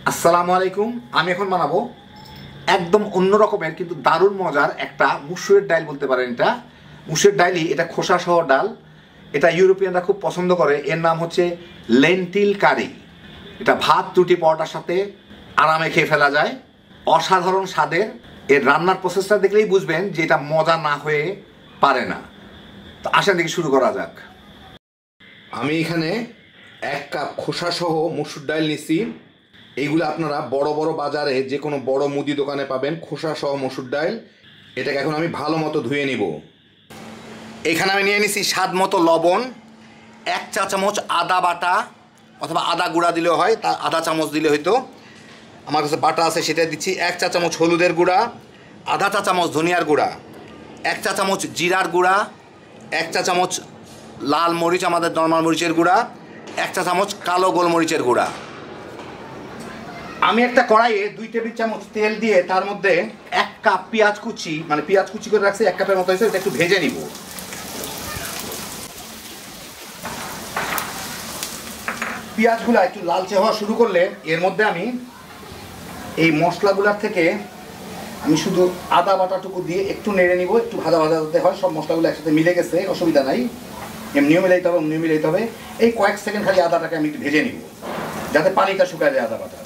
আসসালামু আলাইকুম। আমি এখন বানাবো একদম অন্য রকমের কিন্তু দারুণ মজার একটা মুসুরের ডাল বলতে পারেন। এটা মুসুরের ডালই, এটা খোসা সহ ডাল। এটা ইউরোপিয়ানরা খুব পছন্দ করে। এর নাম হচ্ছে লেন্টিল কারি। এটা ভাত, রুটি, পরোটার সাথে আরামে খেয়ে ফেলা যায়। অসাধারণ স্বাদের। এর রান্নার প্রসেসটা দেখলেই বুঝবেন যে এটা মজা না হয়ে পারে না। তো আসেন দেখি শুরু করা যাক। আমি এখানে 1 কাপ খোসা সহ মুসুর ডাল নিছি। এইগুলো আপনারা বড় বড় বাজারে যে কোনো বড় মুদি দোকানে পাবেন, খোসা সহ মসুর ডাল। এটাকে এখন আমি ভালো মতো ধুয়ে নিব। এখানে আমি নিয়ে নিছি স্বাদ মতো লবণ, 1 চা চামচ আদা বাটা অথবা আদা গুঁড়া দিলেও হয়, তা আধা চামচ দিলে হয়তো। আমার কাছে বাটা আছে সেটা দিচ্ছি। 1 চা চামচ হলুদের গুঁড়া, আধা চা চামচ ধনিয়ার গুঁড়া, 1 চা চামচ জিরার গুঁড়া, 1 চা চামচ লাল মরিচ আমাদের নর্মাল মরিচের গুঁড়া, 1 চা চামচ কালো গোলমরিচের গুঁড়া। আমি একটা কড়াইয়ে 2 টেবিল চামচ তেল দিয়ে তার মধ্যে 1 কাপ পেঁয়াজ কুচি, মানে পেঁয়াজ কুচি করে রাখছি 1 কাপের মতো হয়েছে, এটা একটু ভেজে নিব। পেঁয়াজগুলো একটু লালচে হওয়া শুরু করলে এর মধ্যে আমি এই মশলাগুলোর থেকে আমি শুধু আদা বাটাটুকু দিয়ে একটু নেড়ে নিব। একটু ভাজা ভাজা যাতে হয়, সব মশলাগুলো একসাথে মিলে গেছে, অসুবিধা নাই। এমনিও মিলাইতে হবে, এমনিও মিলাইতে হবে। এই কয়েক সেকেন্ড খালি আদাটাকে আমি একটু ভেজে নিব যাতে পানিটা শুকায় যায় আদা বাটা।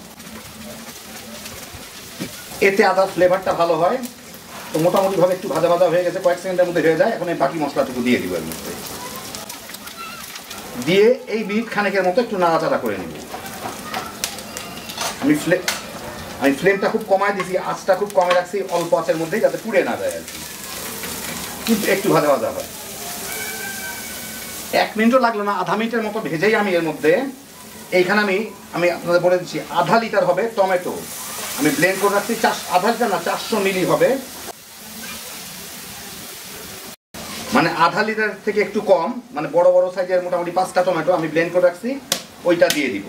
এতে আদার ফ্লেভারটা ভালো হয়। তো মোটামুটিভাবে একটু ভাজা ভাজা হয়ে গেছে, কয়েক সেকেন্ডের মধ্যে হয়ে যায়। এখন এই বাকি মশলাটুকু দিয়ে দিব এর মধ্যে, দিয়ে এই মিনিট খানেকের মতো একটু নাড়াচাড়া করে নিব। আমি ফ্লেমটা খুব কমায় দিয়েছি, আঁচটা খুব কমে রাখছি, অল্প আঁচের মধ্যেই যাতে পুড়ে না যায় আর কি, কিন্তু একটু ভাজা ভাজা হয়। 1 মিনিটও লাগলো না, আধা মিনিটের মতো ভেজেই আমি এর মধ্যে এইখানে আমি আপনাদের বলে দিচ্ছি, আধা লিটার হবে টমেটো আমি ব্লেন্ড করে রাখছি। আধা লিটার না, 400 মিলি হবে, মানে আধা লিটার থেকে একটু কম, মানে বড় বড় সাইজের মোটামুটি 5টা টমেটো আমি ব্লেন্ড করে রাখছি, ওইটা দিয়ে দিব।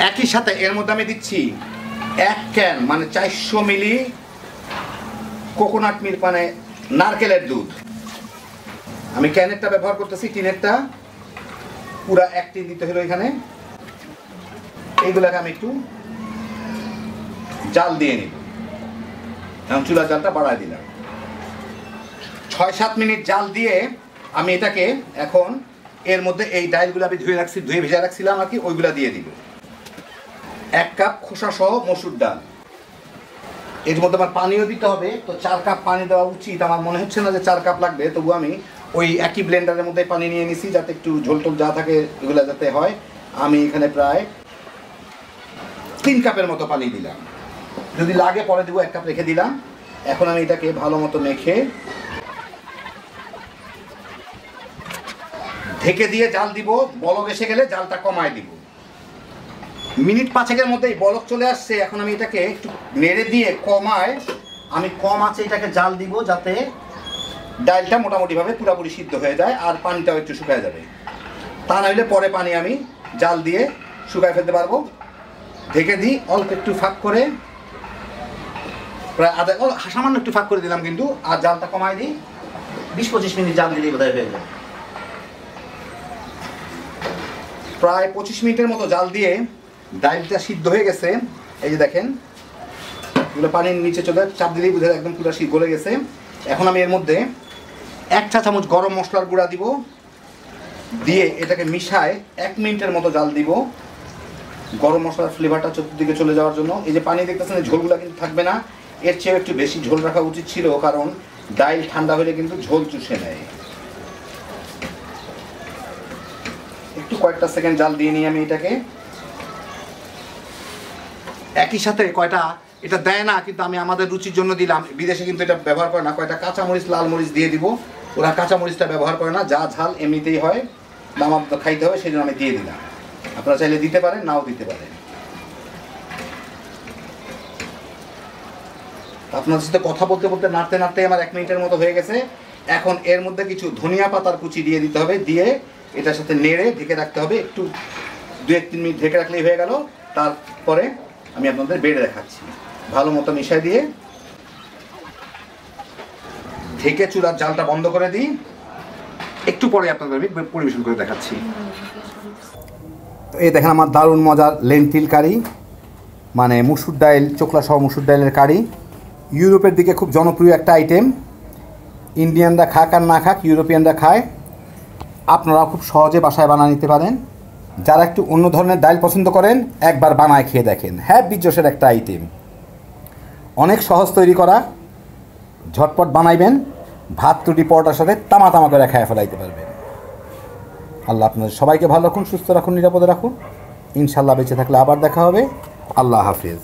একই সাথে এর মধ্যে আমি দিচ্ছি 1 ক্যান মানে 400 মিলি কোকোনাট মিল্ক, মানে নারকেলের দুধ। আমি ক্যানেরটা ব্যবহার করতেছি, টিনেরটা পুরা 1 টিন দিতে হলো এখানে। এইগুলাকে আমি একটু জাল দিয়ে নিব। এখন চুলার জালটা বাড়ায় দিলাম। 6-7 মিনিট জাল দিয়ে আমি এটাকে এখন এর মধ্যে এই ডালগুলো আমি ধুয়ে ভেজে রাখছিলাম আর কি, ওইগুলা দিয়ে দিব। 1 কাপ খোসা সহ মসুর ডাল। এর মধ্যে আমার পানিও দিতে হবে, তো 4 কাপ পানি দেওয়া উচিত। আমার মনে হচ্ছে না যে 4 কাপ লাগবে, তবু আমি ওই একই ব্লেন্ডারের মধ্যে পানি নিয়ে নিছি যাতে একটু ঝোল টোল যা থাকে এগুলো যাতে হয়। আমি এখানে প্রায় 3 কাপের মতো পানি দিলাম, যদি লাগে পরে দেবো, 1 কাপ রেখে দিলাম। এখন আমি এটাকে ভালো মতো মেখে ঢেকে দিয়ে জাল দিব। বলক এসে গেলে জালটা কমায় দিব। মিনিট 5-এর মধ্যেই বলক চলে আসছে। এখন আমি এটাকে একটু নেড়ে দিয়ে কমায় আমি কম আঁচে এটাকে জাল দিব যাতে ডালটা মোটামুটিভাবে পুরোপুরি সিদ্ধ হয়ে যায় আর পানিটাও একটু শুকায় যাবে। তা নইলে পরে পানি আমি জাল দিয়ে শুকায় ফেলতে পারবো। ঢেকে দিই, অল্প একটু ফাঁক করে, প্রায় সামান্য একটু ফাঁক করে দিলাম কিন্তু, আর জালটা কমায় দিই। 20-25 মিনিট জাল দিলেই বোধহয় হয়ে যায়। প্রায় 25 মিনিটের মতো জাল দিয়ে ডালটা সিদ্ধ হয়ে গেছে। এই যে দেখেন, এগুলো পানির নিচে চলে চাপ দিলেই বোঝা যায় একদম পুরো গলে গেছে। এখন আমি এর মধ্যে 1 চা চামচ গরম মশলার গুঁড়া দিব, দিয়ে এটাকে মিশায় 1 মিনিটের মতো জাল দিব গরম মশলার ফ্লেভারটা চতুর্দিকে চলে যাওয়ার জন্য। এই যে পানি দেখতেছেন, এই ঝোলগুলো কিন্তু থাকবে না, এর চেয়ে একটু বেশি ঝোল রাখা উচিত ছিল, কারণ ডাল ঠান্ডা হলে কিন্তু ঝোল চুষে নেয়। একটু কয়েকটা সেকেন্ড জাল দিয়ে নিই আমি এটাকে। একই সাথে কয়টা, এটা দেয় না কিন্তু আমি আমাদের রুচির জন্য দিলাম, বিদেশে কিন্তু এটা ব্যবহার করে না, কয়টা কাঁচামরিচ, লাল মরিচ দিয়ে দিব। ওরা কাঁচামরিচটা ব্যবহার করে না, যা ঝাল এমনিতেই হয়, আমার তো খাইতে হবে, সেই জন্য আমি দিয়ে দিলাম। আপনারা চাইলে দিতে পারেন, নাও দিতে পারেন। আপনাদের সাথে কথা বলতে বলতে নাড়তে নাড়তে আমার 1 মিনিটের মতো হয়ে গেছে। এখন এর মধ্যে কিছু ধনিয়া পাতার কুচি দিয়ে দিতে হবে, দিয়ে এটার সাথে নেড়ে ঢেকে রাখতে হবে। একটু 2-3 মিনিট ঢেকে রাখলেই হয়ে গেল। তারপরে আমি আপনাদের বেড়ে দেখাচ্ছি। ভালো মতো মিশাই দিয়ে ঢেকে চুলার জালটা বন্ধ করে দিই। একটু পরে আপনাদের আমি পরিবেশন করে দেখাচ্ছি। তো এই দেখেন আমার দারুণ মজার লেন্টিল কারি, মানে মুসুর ডাইল, চোখলা সহ মুসুর ডাইলের কারি। ইউরোপের দিকে খুব জনপ্রিয় একটা আইটেম। ইন্ডিয়ানরা খাক আর না খাক, ইউরোপিয়ানরা খায়। আপনারা খুব সহজে বাসায় বানিয়ে নিতে পারেন। যারা একটু অন্য ধরনের ডাইল পছন্দ করেন একবার বানায় খেয়ে দেখেন। হ্যাঁ, বিজোশের একটা আইটেম, অনেক সহজ তৈরি করা, ঝটপট বানাইবেন, ভাত রুটি পরোটার সাথে তামা তামা করে খেয়ে ফেলাইতে পারবেন। আল্লাহ আপনাদের সবাইকে ভালো রাখুন, সুস্থ রাখুন, নিরাপদে রাখুন। ইনশাল্লাহ বেঁচে থাকলে আবার দেখা হবে। আল্লাহ হাফিজ।